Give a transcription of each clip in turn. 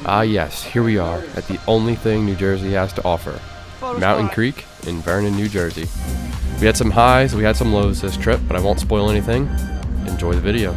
Ah yes, here we are at the only thing New Jersey has to offer. Mountain Creek in Vernon, New Jersey. We had some highs, we had some lows this trip, but I won't spoil anything. Enjoy the video.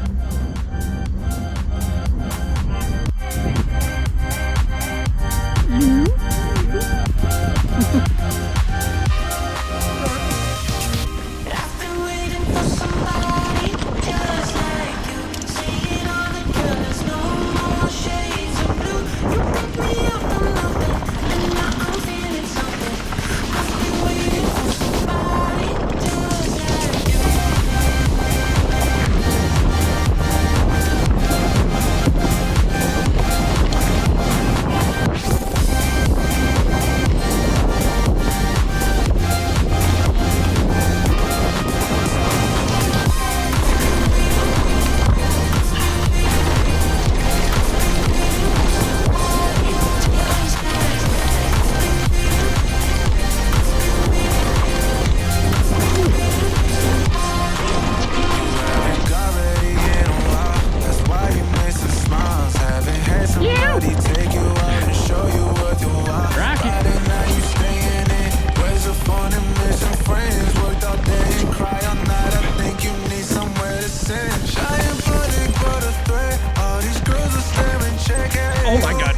Oh my god.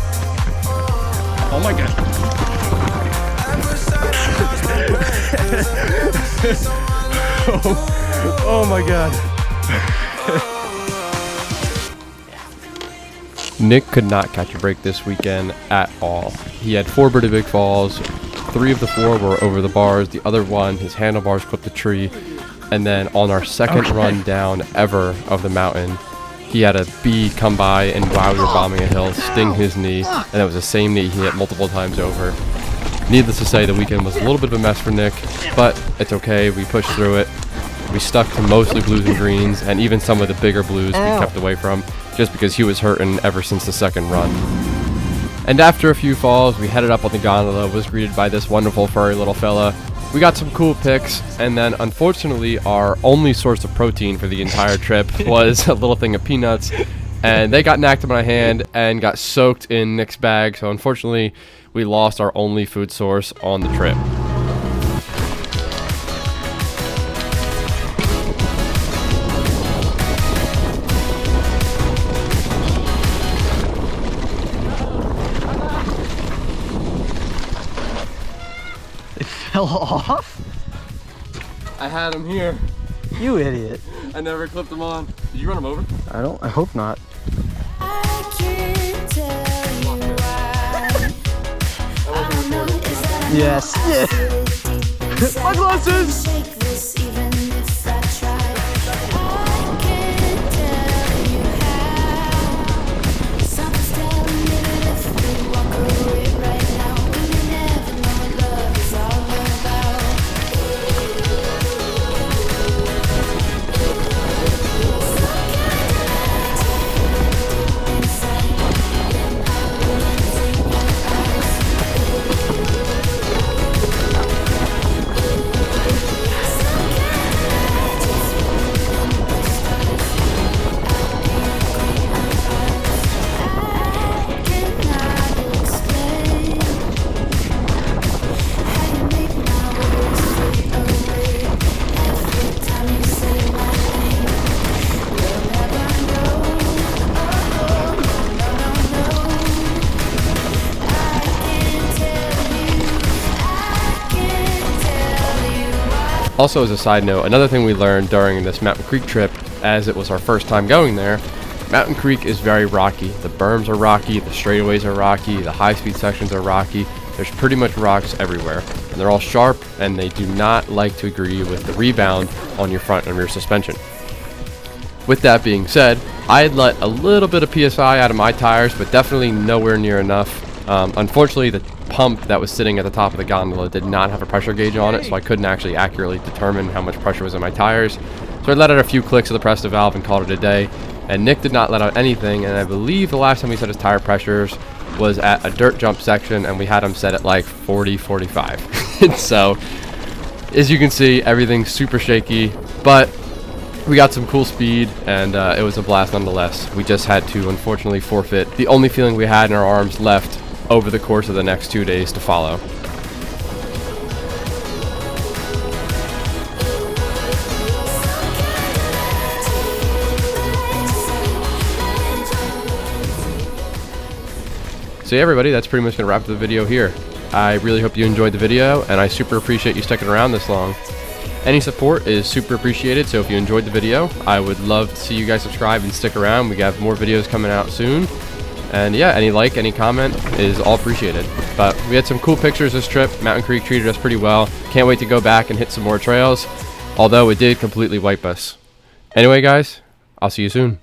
Oh my god. Oh my god. Nick could not catch a break this weekend at all. He had 4 pretty big falls. 3 of the 4 were over the bars. The other one, his handlebars clipped the tree. And then on our second run down ever of the mountain, he had a bee come by and while we were bombing a hill, sting his knee. And it was the same knee he hit multiple times over. Needless to say, the weekend was a little bit of a mess for Nick, but it's okay. We pushed through it. We stuck to mostly blues and greens, and even some of the bigger blues we kept away from, just because he was hurting ever since the second run. And after a few falls, we headed up on the gondola, was greeted by this wonderful furry little fella. We got some cool pics, and then unfortunately our only source of protein for the entire trip was a little thing of peanuts, and they got knacked in my hand and got soaked in Nick's bag, so unfortunately we lost our only food source on the trip. Fell off? I had him here. You idiot. I never clipped him on. Did you run him over? I hope not. I can't tell you why. I know is that I Yes. Yeah. My glasses! Shake this even if I try. I can't tell you how. Something's telling me that if we walk away right now, we never know what love is all about. Also, as a side note, another thing we learned during this Mountain Creek trip, as it was our first time going there, Mountain Creek is very rocky. The berms are rocky, the straightaways are rocky, the high-speed sections are rocky. There's pretty much rocks everywhere, and they're all sharp, and they do not like to agree with the rebound on your front and rear suspension. With that being said, I had let a little bit of PSI out of my tires, but definitely nowhere near enough. Unfortunately, the pump that was sitting at the top of the gondola did not have a pressure gauge on it, so I couldn't actually accurately determine how much pressure was in my tires. So I let out a few clicks of the Presto valve and called it a day. And Nick did not let out anything, and I believe the last time we set his tire pressures was at a dirt jump section, and we had him set at like 40, 45. So, as you can see, everything's super shaky, but we got some cool speed, and it was a blast nonetheless. We just had to unfortunately forfeit the only feeling we had in our arms left over the course of the next 2 days to follow. So yeah, everybody, that's pretty much going to wrap up the video here. I really hope you enjoyed the video, and I super appreciate you sticking around this long. Any support is super appreciated, so if you enjoyed the video, I would love to see you guys subscribe and stick around. We have more videos coming out soon. And yeah, any like, any comment is all appreciated. But we had some cool pictures this trip. Mountain Creek treated us pretty well. Can't wait to go back and hit some more trails, although it did completely wipe us. Anyway, guys, I'll see you soon.